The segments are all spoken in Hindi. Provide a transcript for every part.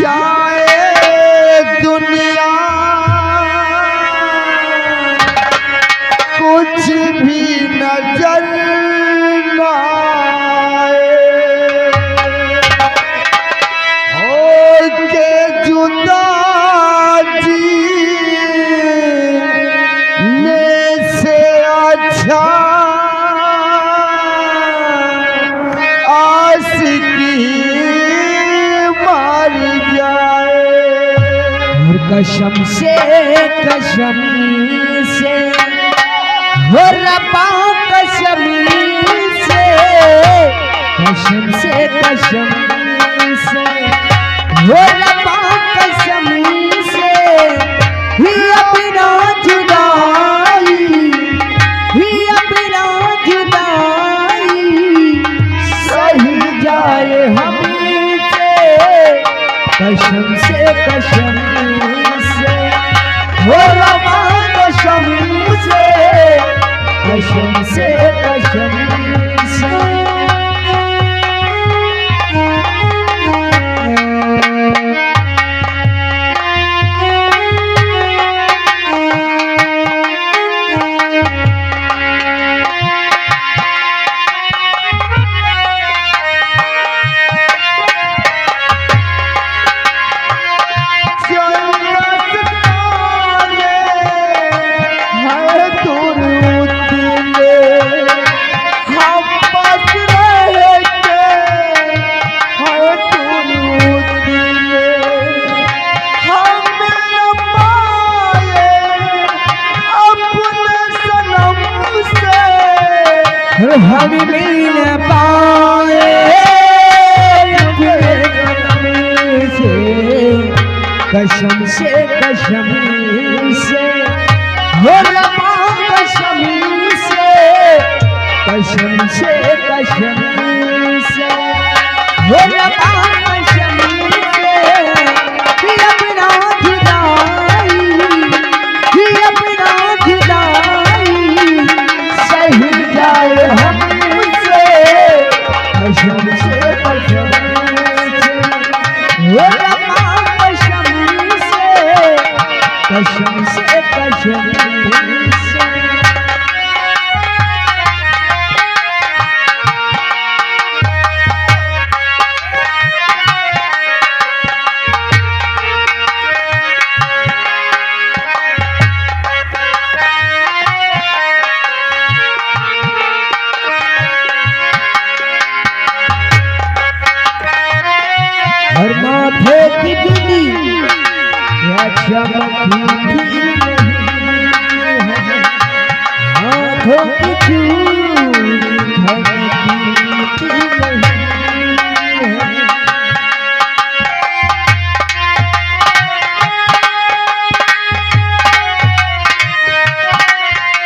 जाए दुनिया कुछ भी नजर न आए हो के जुदा जीने से अच्छा आशिकी मार जाए। कसम से हो रब्बा कसम से हो रब्बा कसम से ही अपना जुदाई सही जाए हमसे कसम से हो रब्बा कसम से हम मिल पाए कसम से हो रब्बा कसम से हो रब्बा कसम से ही अपना जुदाई सही जाए हमसे कसम से हो रब्बा कसम से हर माथे की बिंदी या चमकी थी हाथों की चूड़ी धमकी थी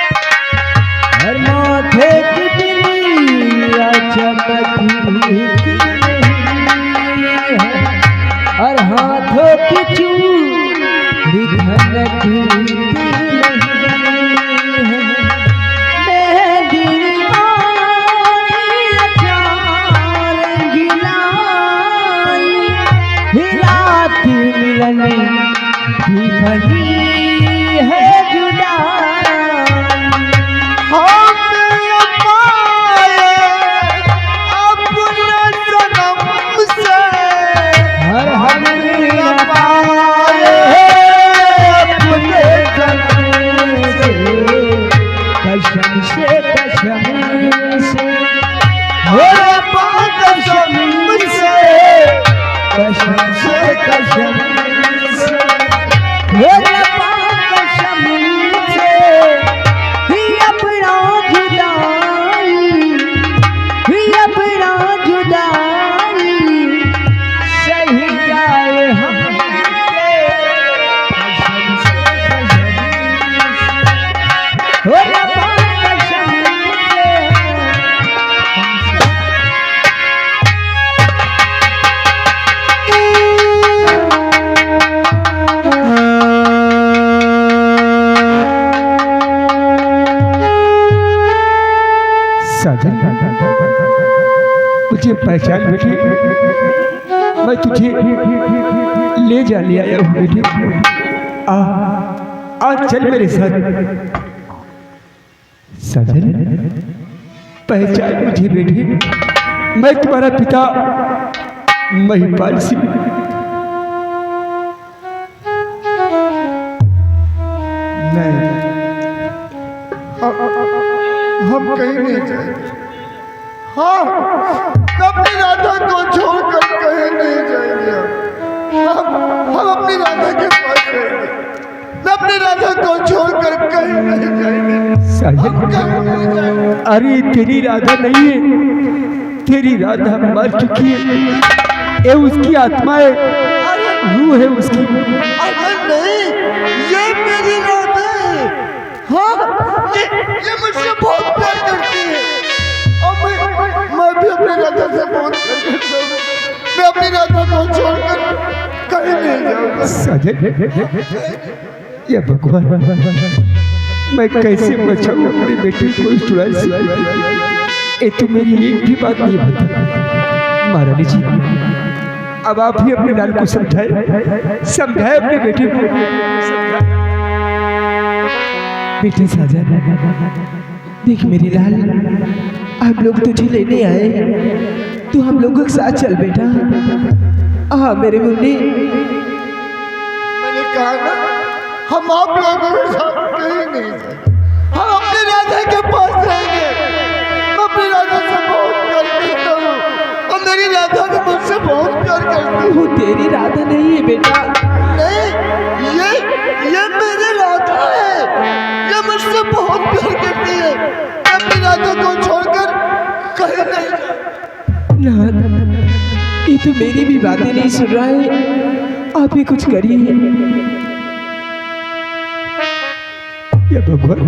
हर माथे की बिंदी या चमकी थी और हाथों की चूड़ी धमकी मिलने भी बनी है जुदाई हम पाए अपने सनम से हर हम पाए अपने सनम से कसम से हो रब्बा कसम से कसम से हो रब्बा कसम से ही अपना जुदाई सही जाए हमसे कसम से हो रब्बा कसम से ले आया हूँ बेटी। आज चल मेरे साथ। साजन, पहचान मुझे बेटी, मैं तुम्हारा पिता महिपाल सिंह। नहीं, हम कहीं नहीं जाएंगे। हाँ, अपनी राधा को छोड़कर कहीं नहीं जाएंगे। हम अपनी राधा के पास रहेंगे। अपनी राधा को छोड़कर कहीं नहीं जाएंगे। साजन, कहीं नहीं जाएंगे। अरे तेरी राधा नहीं है, तेरी राधा मर चुकी है। ये उसकी आत्मा है, रूह है उसकी। अगर नहीं, ये मेरी राधा है। हाँ, ये मुझसे बहुत प्यार करती है। और मैं भी अपनी राधा से बहुत प्यार करता हूँ। मैं अपनी राधा को छोड़कर कहीं नहीं जाऊंगा। साजन, ये भगवान, मैं कैसे बचाऊं अपने बेटे को इस चुड़ैल से? ये तो मेरी एक भी बात नहीं बता। महारानी जी, अब आप ही अपने लाल को समझाए अपने बेटे को। बेटे साजन, देख मेरी लाल, हम लोग तुझे लेने आए, तू हम लोगों के साथ चल बेटा। हाँ मेरे मुन्नी, मैंने कहा ना, हम आप लोगों के साथ कहीं नहीं जाएंगे। हम अपनी राधा के पास रहेंगे। मैं अपनी राधा से बहुत प्यार करता हूँ और मेरी राधा भी मुझसे बहुत प्यार करती है। वो तेरी राधा नहीं है बेटा। नहीं, ये मेरी राधा है। ये मुझसे बहुत प्यार करती है। मैं अपनी राधा को छोड़कर कहीं नहीं जाऊंगा। ना, ये तो मेरी भी बातें नहीं सुन रहा है। आप ही कुछ करिए। ये भगवान,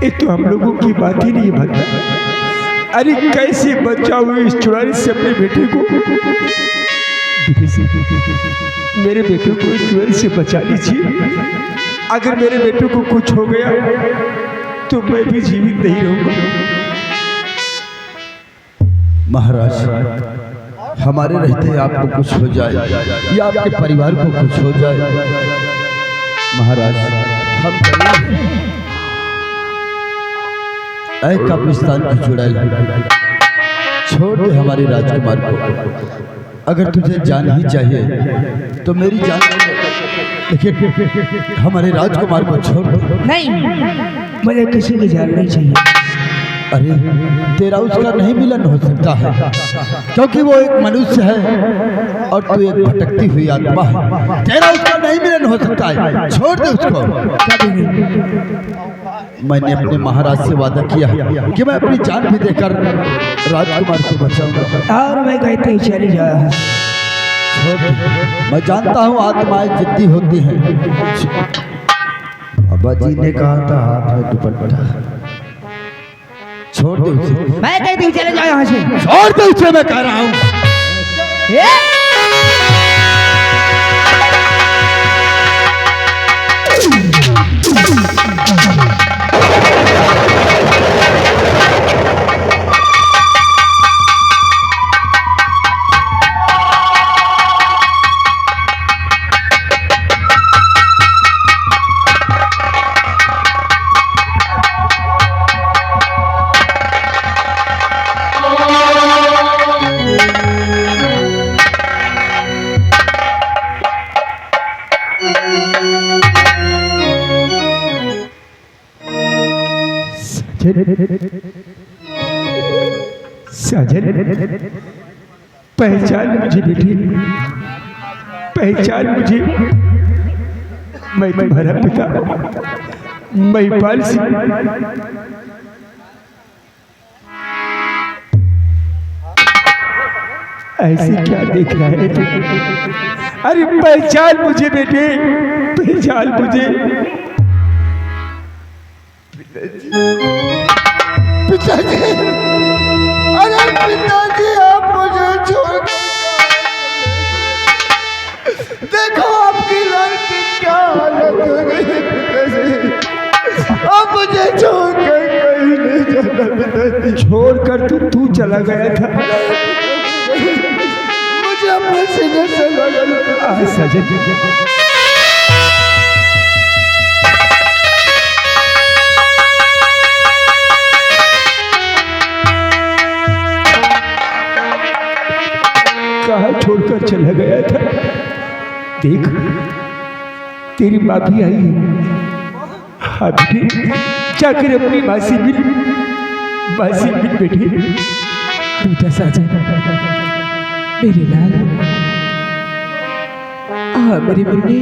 ये तो हम लोगों की बात ही नहीं बनता। अरे कैसे बचाऊं इस चुड़ैल से अपने बेटे को? मेरे बेटे को इस चुड़ैल से बचा लीजिए। अगर मेरे बेटे को कुछ हो गया तो मैं भी जीवित नहीं रहूंगा। महाराज, हमारे रहते आपको कुछ हो जाए या आपके परिवार को कुछ हो जाए, महाराज हम ऐ कब्रिस्तान की चुड़ैल, छोड़ दे हमारे राजकुमार को। अगर तुझे जान ही चाहिए तो मेरी जान, लेकिन हमारे राजकुमार को छोड़ दे। नहीं, मुझे किसी की जान नहीं चाहिए। अरे तेरा उसका नहीं मिलन हो सकता है, क्योंकि वो एक मनुष्य है और तू एक भटकती हुई आत्मा है। तेरा उसका नहीं मिलन हो सकता है, छोड़ दे उसको। मैंने अपने महाराज से वादा किया कि मैं अपनी जान भी देकर राजकुमार को बचाऊंगा। और मैं कहते ही चली जा। मैं जानता हूँ आत्माएं जिद्दी होती हैं। बाबा जी ने कहा था हाथ में दुपट्टा, छोड़ दे उसे। मैं कहती हूँ चले जाओ यहाँ से। छोड़ दे उसे, मैं कह रहा हूँ। साजन, पहचान मुझे बेटी, पहचान मुझे। मैं तुम्हारा पिता महिपाल सिंह। ऐसे क्या देख रहा है तू? अरे पहचान मुझे बेटे, पहचान मुझे। पिताजी, अरे पिताजी, आप मुझे छोड़ देखो आपकी लड़की क्या हालत हो गई है। पिताजी, आप मुझे छोड़कर कहीं नहीं जाना। पिताजी, छोड़कर तू चला गया था। मुझे अपने सीने से लगा। साजन कहाँ छोड़कर चला गया था। देख तेरी माँ भी आई है। अभी जाकर अपनी माँ से मिल बेटी। बेटा साजन, मेरे लाल, मेरी मुन्नी,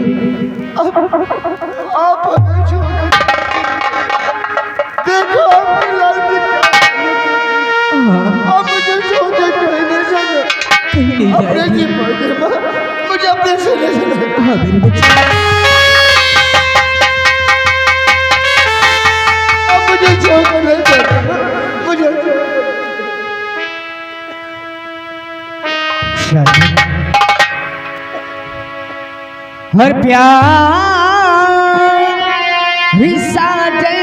आप हमें छोड़ देखो आपकी लाल आप मुझे छोड़ के कहीं नहीं जाना। कहीं नहीं अपने जाएगी। जी पर मुझे अपने सीने से लगा। हाँ मेरे बच्चे, अब मुझे छोड़ के नहीं जाना। मुझे हर प्यार ही साजन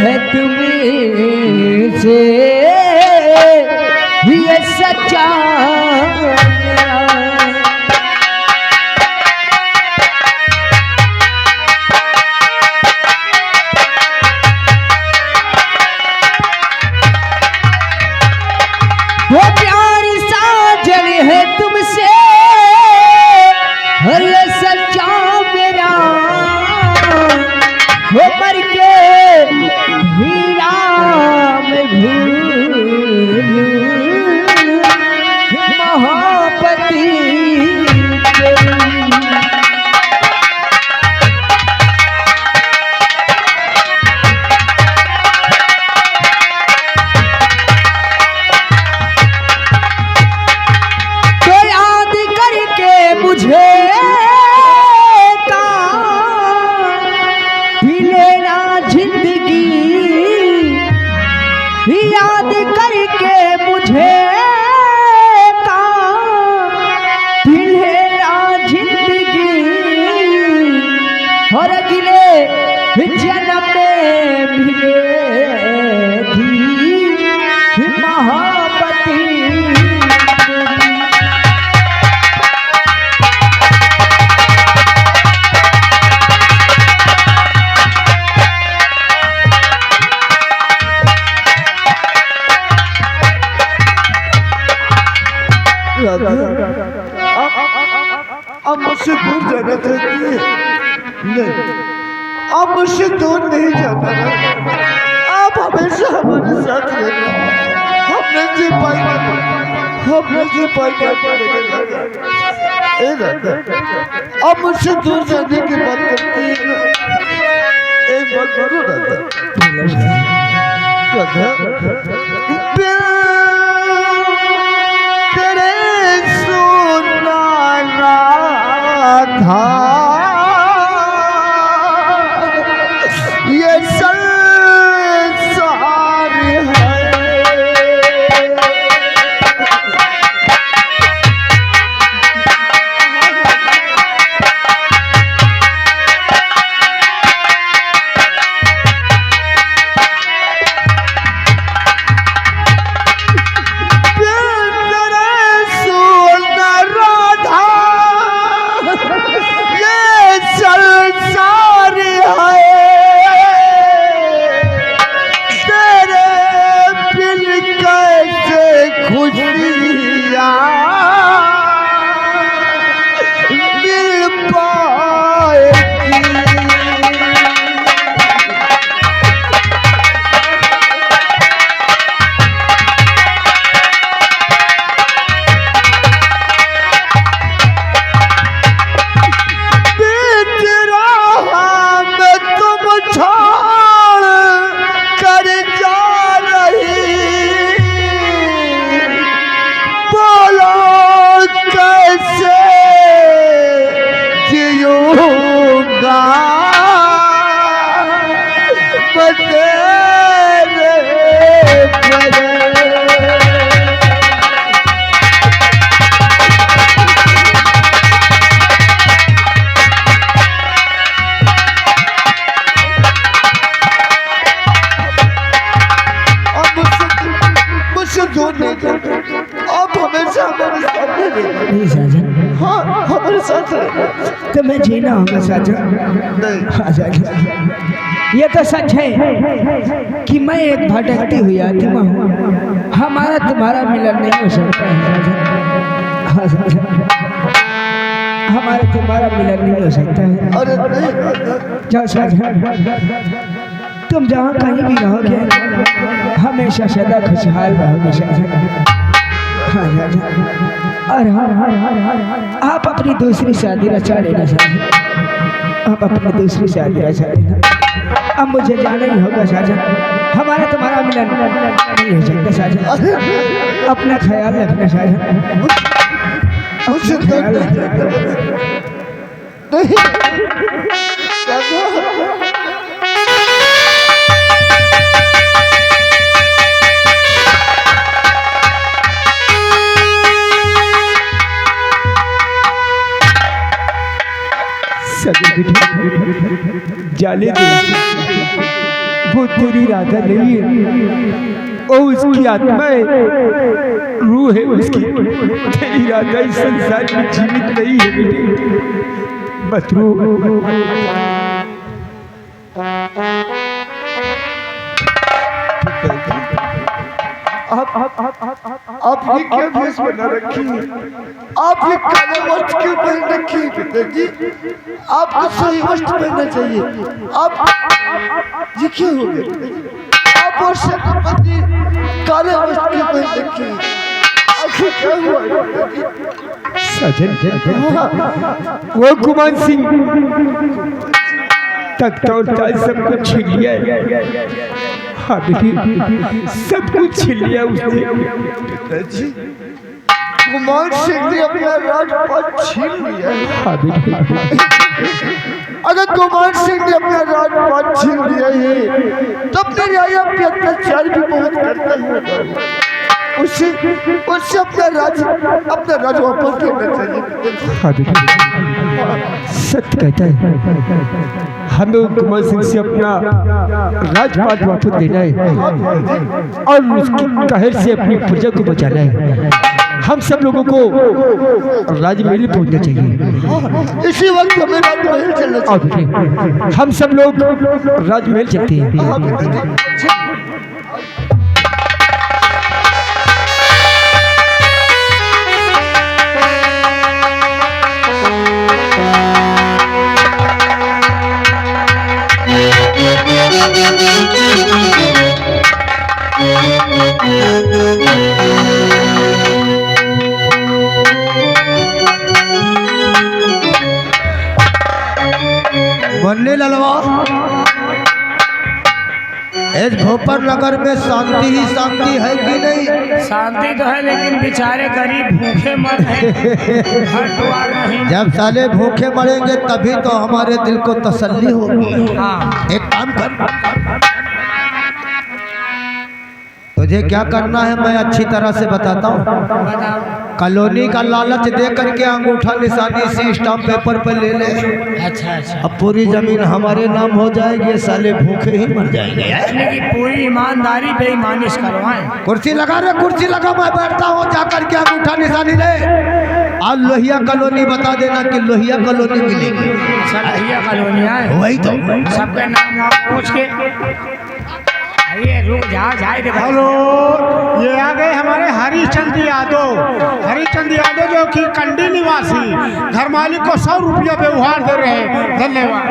है तुम्हें से ये सच्चा मेरा। वो प्यार साजन है तुमसे हर ये सच्चा मेरा। वो मर के हीरा में भूलूं महापति तेरी। तो याद करके मुझे पी लेना जिंदगी, याद करके मुझे पी लेना जिंदगी। और अगले जन्म में मिलेगी महापति तेरी। अब मुझसे दूर जाना चाहती है। नहीं, अब मुझसे दूर नहीं जाना। आप हमेशा हमारे साथ रहना। हमने जी पाएगा अब मुझसे दूर जाने की बात करती है ना। एक बात करो राधा, तेरे सुना राधा ये संसार है। नहीं साजन, तुम्हें जीना होगा साजन। ये तो सच है कि मैं एक भटकती हुई आत्मा हूँ, हमारा तुम्हारा मिलन नहीं हो सकता है साजन। हमारा तुम्हारा मिलन नहीं हो सकता है। अरे नहीं जाओ साजन, तुम जहाँ कहीं भी रहोगे हमेशा सदा खुशहाल रहोगे साजन। और आप अपनी दूसरी शादी रचा लेना साजन, आप अपनी दूसरी शादी रचा लेना। अब मुझे जाना ही होगा साजन, हमारा तुम्हारा मिलन नहीं हो सकता साजन। अपना ख्याल रखना साजन, मुझसे ख्याल रखना। नहीं दादा जाले दे, वो तेरी राधा नहीं है, वो उसकी आत्मा है, रूह है उसकी। तेरी राधा इस संसार में जीवित नहीं है बेटे, मत रो। आप ये क्या भेष बना रखी है? आप ये काला वस्त्र क्यों पहन रखी है पिताजी? आपको सही वस्त्र पहनना चाहिए। आप ये क्या हो गया पिताजी? आप और सेनापति काले वस्त्र क्यों पहन रखी है? आखिर क्या हुआ सजन, वो कुमान सिंह तख्त और ताज सब कुछ छीन लिया है। हाँ बेटी, सब कुछ छीन लिया उसने। पिताजी कुमार सिंह ने अपना राजपाट छीन लिया है। हाँ बेटी, अगर कुमार सिंह ने अपना राजपाट छीन लिया है तो अपने राजा पे अत्याचार भी बहुत करता है। उससे अपना राज वापस लेना चाहिए। हाँ बेटी, सत्य कहता है, हमें कुमार सिंह से अपना राजपाट वापस देना है और उसकी कहर से अपनी प्रजा को बचाना है। हम सब लोगों को राजमहल पहुंचना चाहिए। इसी वक्त हमें राजमहल चलना चाहिए। हम सब लोग राजमहल चलते हैं। बन्ने ललवा, इस भोपर नगर में शांति ही शांति है कि नहीं? शांति तो है लेकिन बेचारे गरीब भूखे मर रहे घर द्वार नहीं। जब साले भूखे मरेंगे तभी तो हमारे दिल को तसल्ली होगी। हाँ एक काम कर, तुझे क्या करना है मैं अच्छी तरह से बताता हूँ। बताओ। कॉलोनी का लालच दे करके अंगूठा निशानी सी स्टाम्प पेपर पर ले ले। अच्छा अच्छा, अब पूरी जमीन हमारे नाम हो जाएगी, साले भूखे ही मर जाएंगे। यानी कि पूरी ईमानदारी बेईमानी से करवाएं। कुर्सी लगा रे, कुर्सी लगा, मैं बैठता हूँ, जाकर के अंगूठा निशानी ले। आज लोहिया कॉलोनी बता देना कि लोहिया कॉलोनी मिलेगी। सर कॉलोनी आए वही तो सबके नाम पूछ के ये रुक जाए। हेलो, ये आ गए हमारे हरिचंद यादव जो कि कंडी निवासी घर मालिक को 100 रुपया व्यवहार दे रहे हैं। धन्यवाद।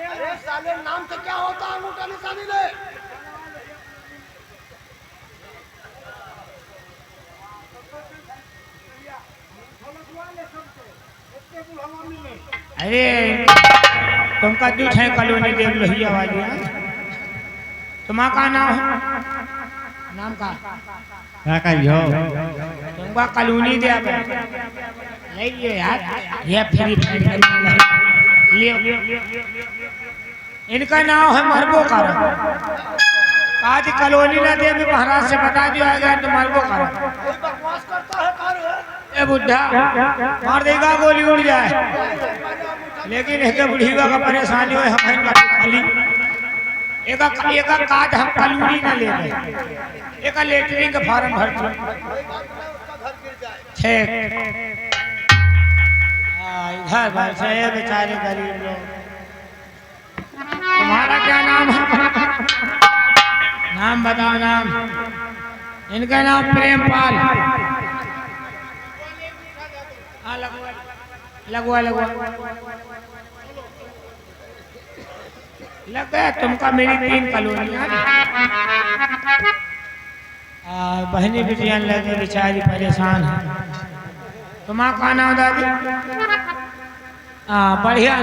अरे साले नाम से क्या होता है? अंगूठा निशानी ले। अरे तुमका दूध है कॉलोनी देव लोहिया वाली। तुम्हारा का नाम है? नाम का तुमका कॉलोनी दे ले यार, ये फ्री इनका नाम है मरबो कर। आज कॉलोनी ना दे, महाराज से बता दिया गया तो मरबो कर। ए बुढ़ा मार देगा गोली उड़ जाए, लेकिन एक बुढ़ीवा का परेशानी हो हम इनका खाली एक काज हम कलूरी ना ले गए, एक लेटरिन का फार्म भरते छे इधर भर से बेचारे गरीब लोग। तुम्हारा क्या नाम है? नाम बताओ नाम। इनका नाम प्रेमपाल। हाँ लगवा लग गया तुमका मेरी 3 कॉलोनियां बहनी बिटियां लगे बेचारी परेशान है। तुम्हारा क्या नाम दादी? बढ़िया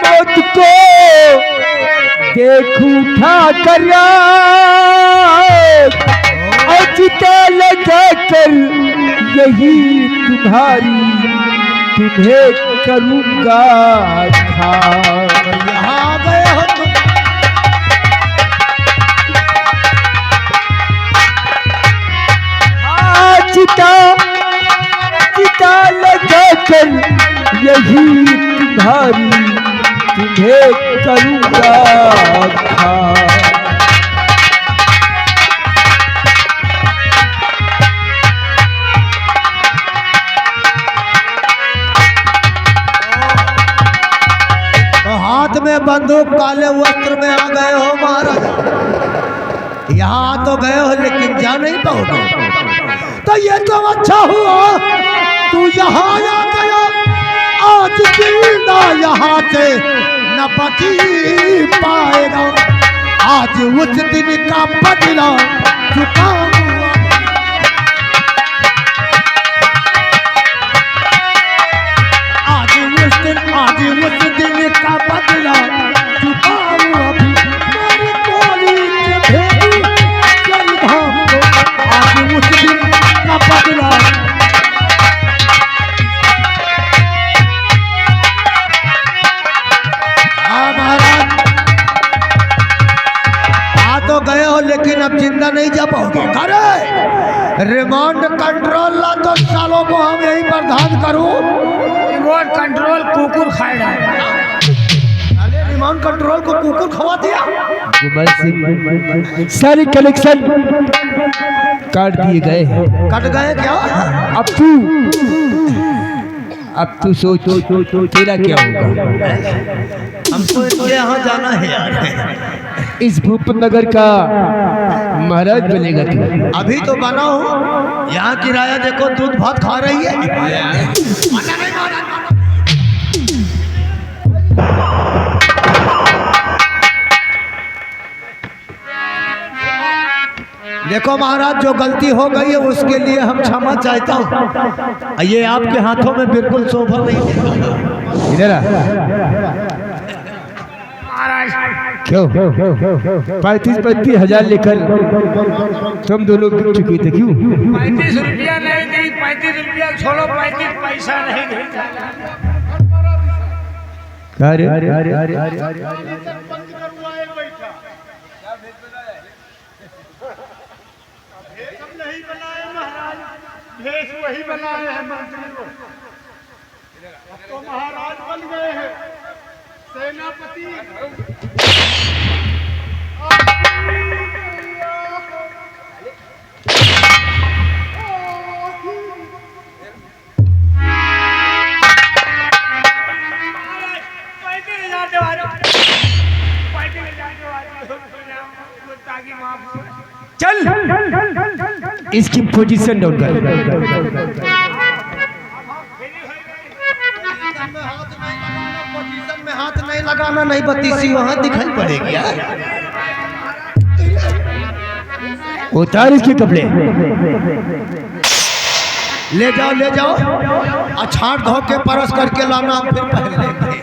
मौत को देखूं उठा कर अजता लगा कर यही तुम्हारी तुम्हें करूँगा था। यहाँ गए हो तुम चिता लगा कर यही तुम्हारी तुम्हें करूँगा था। हाथ में बंदूक काले वस्त्र में आ गए हो महाराज। यहाँ तो गए हो लेकिन जा नहीं पाओगे। तो ये तो अच्छा हुआ तू यहाँ आ गया। आज जिंदा यहाँ से न बची पाएगा। आज उस दिन का बदला चुकाऊंगा। आज उस दिन का बदला चुकाऊं। अभी मेरी गोली से भेजूं जलधाम को। आज उस दिन का बदला। हाँ महाराज आ तो गए हो लेकिन अब जिंदा नहीं जा पाओगे। अरे रिमांड कंट्रोल ला तो सालों को हम यही बर्दाश्त करूं। रिमोट कंट्रोल कुकुर खाए डाला। रिमांड कंट्रोल को कुकुर खवा दिया। सारे कलेक्शन काट दिए गए हैं। कट गए क्या? अब तू सोच तेरा क्या होगा। हमको इनके यहाँ जाना है यार। इस भूपनगर का महाराज बनेगा तू। अभी तो बना हूँ। यहाँ किराया देखो दूध भात खा रही है। देखो महाराज जो गलती हो गई है उसके लिए हम क्षमा चाहता हूँ। ये आपके हाथों में बिल्कुल शोभा नहीं है। इधर आ। क्यों 35 हजार लेकर तुम दोनों बिक चुके थे क्यों? 35 रुपया नहीं दी। 35 रुपया छोड़ो, 35 पैसा नहीं दी। नहीं बनाए महाराज, भेष वही बनाए हैं मंत्री को। अब तो महाराज बन गए हैं, सेनापति। चल इसकी पोजीशन डाउन कर। पोजीशन में हाथ नहीं लगाना, नहीं बत्तीसी वहाँ दिखाई पड़ेगी यार। उतार इसके कपड़े। ले जाओ अछाड़ धो के परस करके लाना, फिर पहन लेंगे।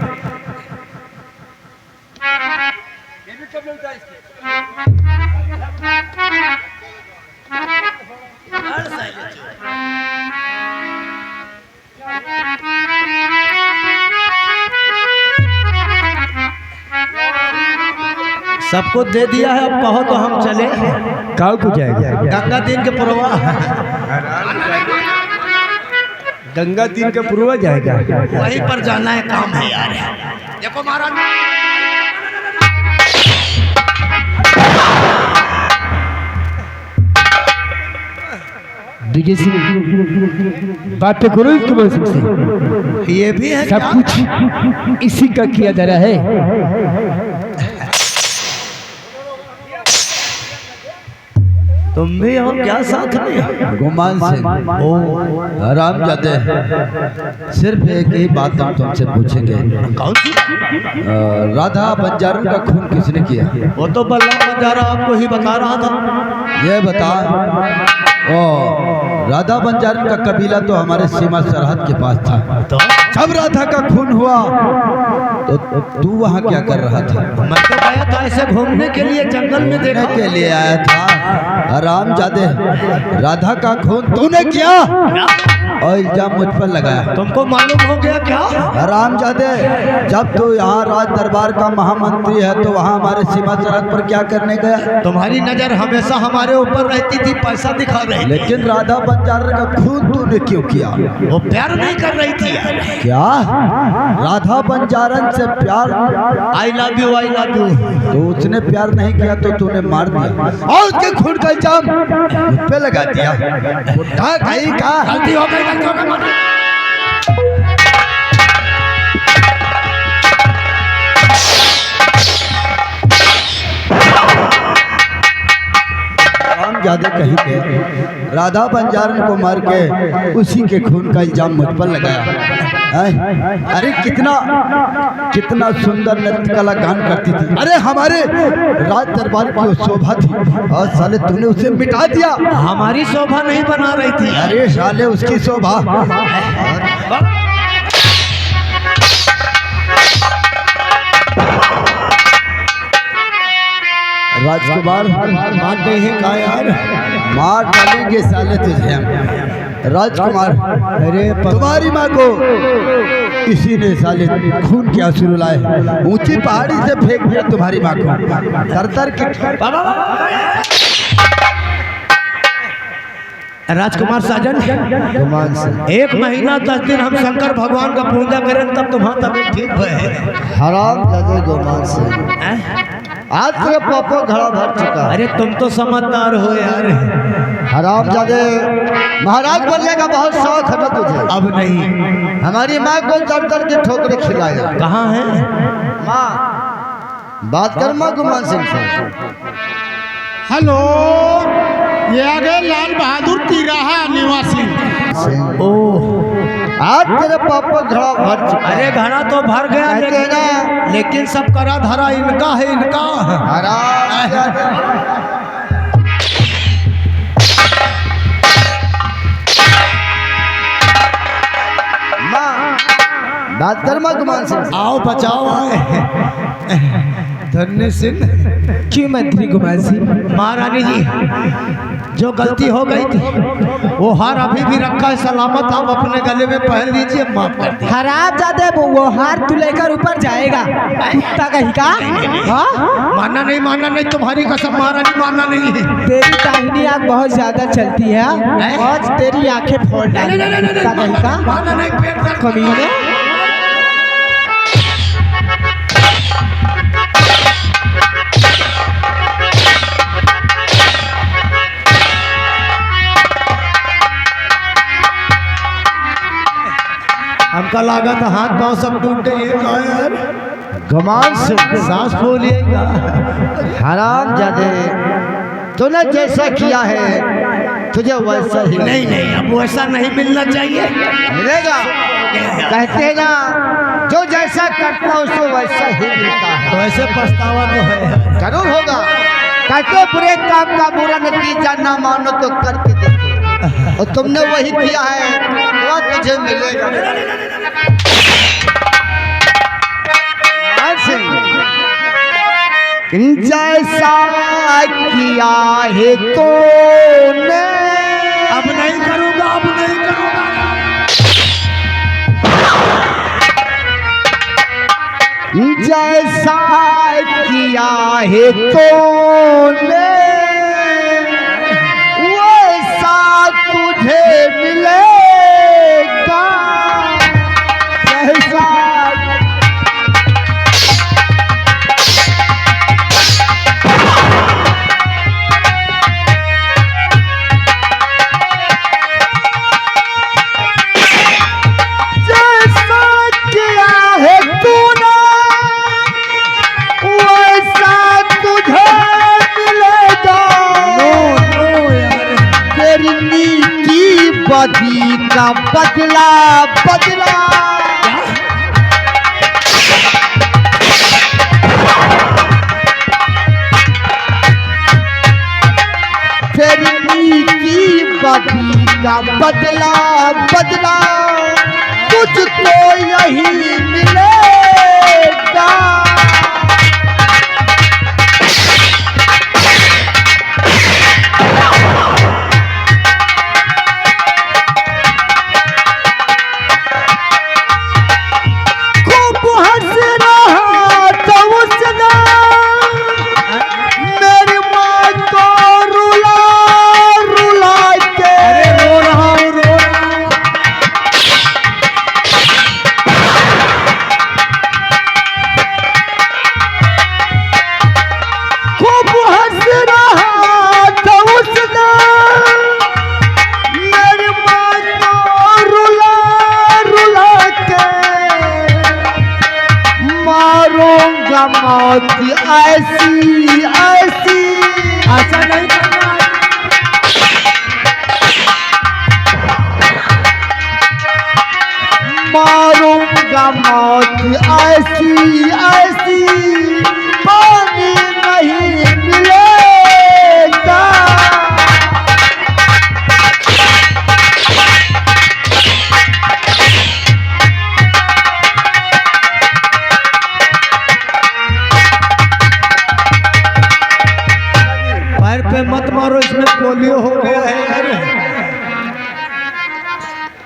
सबको दे दिया है, अब कहो तो हम चले। काल को जाएगा गंगा दिन के प्रवाह गंगा दिन का पूर्वा जाएगा। वहीं पर जाना है, काम है यार। देखो महाराज, डीजे सिंह बात पे करो तुम्हारे से। ये भी है सब क्या? कुछ इसी का किया जा रहा है। तुम भी हो क्या साथ में? गुमान सिंह, ओ हरामजादे, सिर्फ एक ही बात हम तुमसे पूछेंगे। कौन सी? राधा बंजारू का खून किसने किया? वो तो बल्ला बंजारा आपको ही बता रहा था। ये बता, ओ राधा बंजारू का कबीला तो हमारे सीमा सरहद के पास था। तो जब राधा का खून हुआ तो तू वहाँ क्या कर रहा था? मैं तो गया था ऐसे घूमने के लिए, जंगल में देखने के लिए आया था। हरामजादे, राधा का खून तूने किया और इल्जाम मुझ पर लगाया। तुमको मालूम हो गया क्या? हरामजादे, जब तू यहाँ राज दरबार का महामंत्री है तो वहाँ हमारे सीमा सरहद पर क्या करने गया? तुम्हारी नजर हमेशा हमारे ऊपर रहती थी, पैसा दिखा रही। लेकिन राधा बंजारा का खून तूने क्यों किया? वो प्यार नहीं कर रही थी क्या? राधा बंजारन से प्यार, आई लव यू तो उसने प्यार नहीं किया तो तूने मार दिया और उसके खून का इल्जाम मुझ पे लगा दिया। बुढ़ा कहीं का गलती हो गई, गलती हो गई। ज्यादा कहीं के राधा बंजारन को मार के उसी के खून का इल्जाम मुझ पर लगाया। अरे कितना सुंदर नृत्य कला गान करती थी। अरे हमारे राज दरबार की शोभा थी और साले तूने उसे मिटा दिया। हमारी शोभा नहीं बना रही थी। अरे साले उसकी शोभा। राजकुमार मार नहीं का यार, मार डालेंगे साले तुझे हम। राजकुमार, अरे तुम्हारी माँ को इसी ने साले खून के आंसू रुलाए, ऊंची पहाड़ी से फेंक दिया तुम्हारी माँ को। तरतर के राजकुमार साजन, 1 महीना 10 दिन हम शंकर भगवान का पूजा करें तब तुम्हारा तबीयत ठीक है। हराम जादे गोमान से आज तेरे पापा घड़ा भर चुका। अरे तुम तो समझदार हो यार। हराम जादे, महाराज बनने का बहुत शौक है ना तुझे? अब नहीं। हमारी माँ को दर दर के ठोकरे खिलाया। कहाँ है माँ? बात कर माँ गुमान सिंह से। हेलो, ये आ गए लाल बहादुर तिराहा निवासी। ओह, आज तेरे पापा घड़ा भर चुका। अरे घड़ा तो भर गया लेकिन सब करा धरा इनका है, इनका। बात कर माँ गुमान सिंह। आओ बचाओ आए। धन्य सिंह, क्यों मंत्री गुमान सिंह? महारानी जी, जो गलती हो गई थी वो हार अभी भी रखा है सलामत, आप अपने गले में पहन लीजिए, माफ कर दीजिए। हराम जादे, वो हार तू लेकर ऊपर जाएगा, कुत्ता कहीं का। मानना नहीं, तुम्हारी कसम महारानी, मानना नहीं है। तेरी दाहिनी आँख बहुत ज्यादा चलती है और तेरी आंखें फोड़ डाली, कुत्ता कहीं का। मानना नहीं, पेट दर्द। कमीने। हमका लागत हाथ पांव सब टूट गए यार। गुमान सिंह, सांस फूलिएगा। हराम जादे, तूने जैसा किया है तुझे वैसा ही। नहीं, अब वैसा नहीं मिलना चाहिए। मिलेगा, कहते हैं ना, जो जैसा करता है उसको वैसा ही मिलता है। तो ऐसे पछतावा तो है, जरूर होगा। कहते बुरे काम का बुरा नतीजा ना मानो तो करके देखो, और तुमने वही किया है, वो तुझे मिलेगा। जैसा किया है तो अब नहीं करूँगा, अब नहीं करूँगा। जैसा किया है तूने वैसा तुझे मिलेगा जैसा बदी का बदला बदला तेरी की बदी का बदला बदला तुझको यही मिलेगा मौत ऐसी ऐसी ऐसा नहीं करना। मारूंगा मौत ऐसी ऐसी पानी नहीं मिलेगा मत मारो, इसमें पोलियो हो गया है।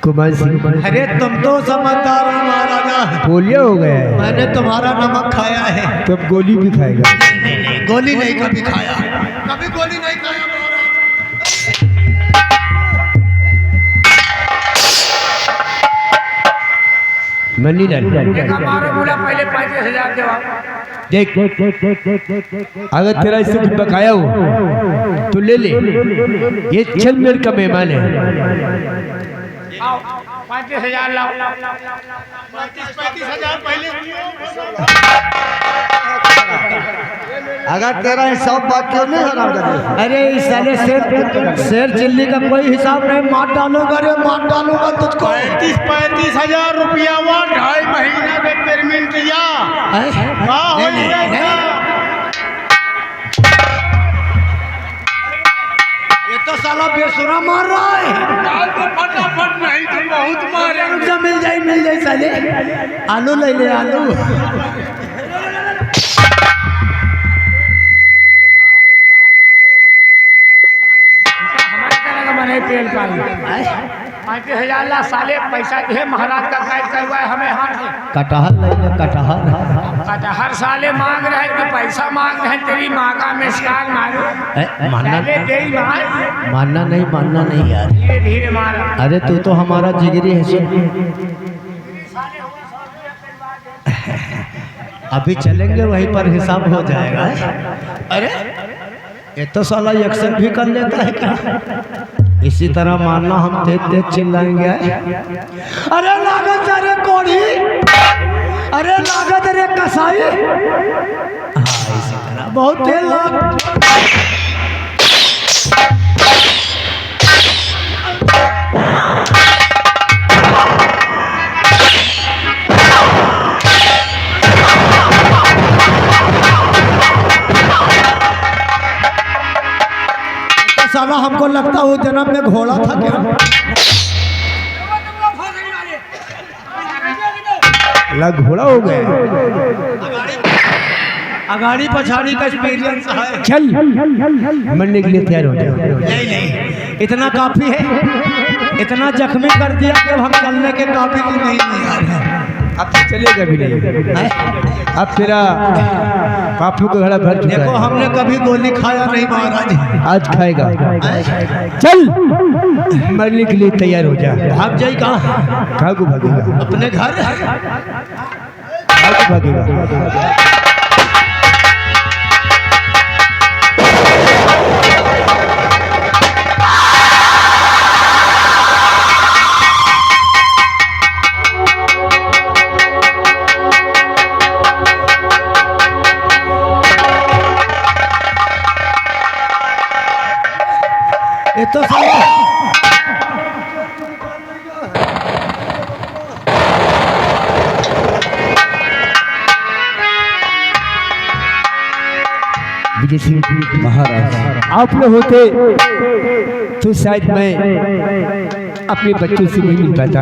कुमार सिंह, अरे तुम तो समझदार हो महाराजा, पोलियो हो गया है। मैंने तुम्हारा नमक खाया है। तो अब गोली भी खाएगा? नहीं, गोली नहीं कभी खाया, कभी गोली नहीं खाया मनी डाल हमारा बोला पहले 35,000 जवाब देख, अगर तेरा इससे कुछ बकाया हो तो ले ले, ये चल मेरे का मेहमान है। 35,000 लाओ। 35,000 पहले अगर तेरा हिसाब बात क्यों नहीं हराम? अरे इस साले शेर चिल्ली का कोई हिसाब नहीं, मार डालूंगा रे मार डालूंगा तुझको। 35,000 रुपया हुआ, 2.5 महीने में पेमेंट किया। ये तो साला बेसुरा मार रहा है। फटाफट नहीं तो बहुत मारे। रुक जा, मिल जाए साले। आलू ले ले आलू। बने तेल का 35,000 ला साले पैसा दे, महाराज का काज करवा हमें हाथ में। कटहल ले ले, कटहल। हर साले मांग रहे कि पैसा मांग रहे, तेरी माँ का मिसकाल मारो। मानना मानना नहीं यार। धीरे धीरे मारो। अरे तू तो हमारा जिगरी है। अभी चलेंगे वहीं पर हिसाब हो जाएगा। अरे ये तो साला एक्शन भी कर लेता है क्या? इसी तरह मानना हम तेज तेज चिल्लाएंगे। अरे लागत अरे कोड़ी, अरे लागत अरे कसाई। हाँ इसी तरह बहुत तेज लाग। साला हमको लगता वो जन्म में घोड़ा था क्या? लग घोड़ा हो गया। अगाड़ी पछाड़ी का एक्सपीरियंस है। चल मरने के लिए तैयार हो जाओ। नहीं, इतना काफी है। इतना जख्मी कर दिया कि अब हम चलने के काबिल ही नहीं है। अब तो चलेगा भी नहीं। अब तेरा पापों का घड़ा भर चुका देखो है। हमने कभी गोली खाया नहीं महाराज। आज खाएगा। चल मरने के लिए तैयार हो जा। भाग जाई कहाँ? कहाँ को भागेगा? अपने घर। कहाँ को भागेगा? ये तो विजय सिंह महाराज आप न होते तो शायद मैं अपने बच्चों से नहीं मिल पाता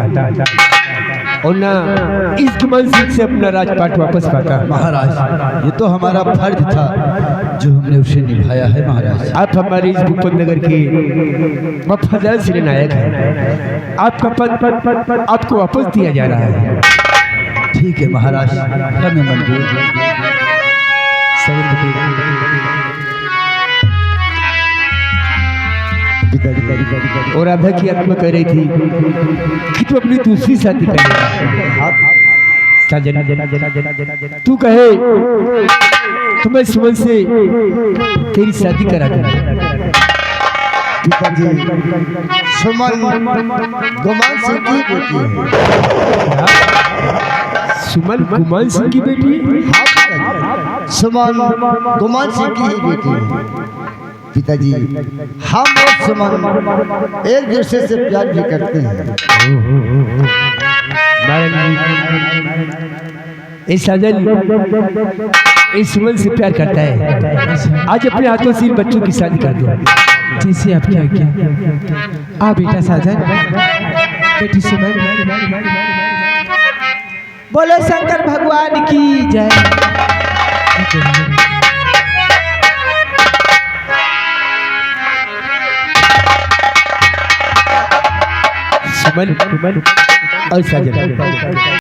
और ना इस गुमान सिंह से अपना राजपाट वापस पाता। महाराज ये तो हमारा फर्ज था जो हमने उसे निभाया है महाराज। आप हमारे इस भूपत नगर के वफादार सेनानायक हैं। आपका पद आपको वापस दिया जा रहा है। ठीक है महाराज, हमें मंजूर। और राधा की आत्मा कह रही थी कि तू अपनी दूसरी शादी करेगा। तू कहे तो मैं सुमन से तेरी शादी करा दूंगा। पिताजी सुमन गुमान सिंह की बेटी है। सुमन गुमान सिंह की बेटी है? हाँ पिताजी, सुमन गुमान सिंह की ही बेटी है। पिताजी हम और सुमन एक दूसरे से प्यार भी करते हैं। इस साजन इस सुमन से प्यार करता है। आज अपने हाथों से इन बच्चों की शादी कर दो। जैसे आपकी आज्ञा। आ बेटा साजन, बेटी सुमन। बोलो शंकर भगवान की जय। सुमन और साजन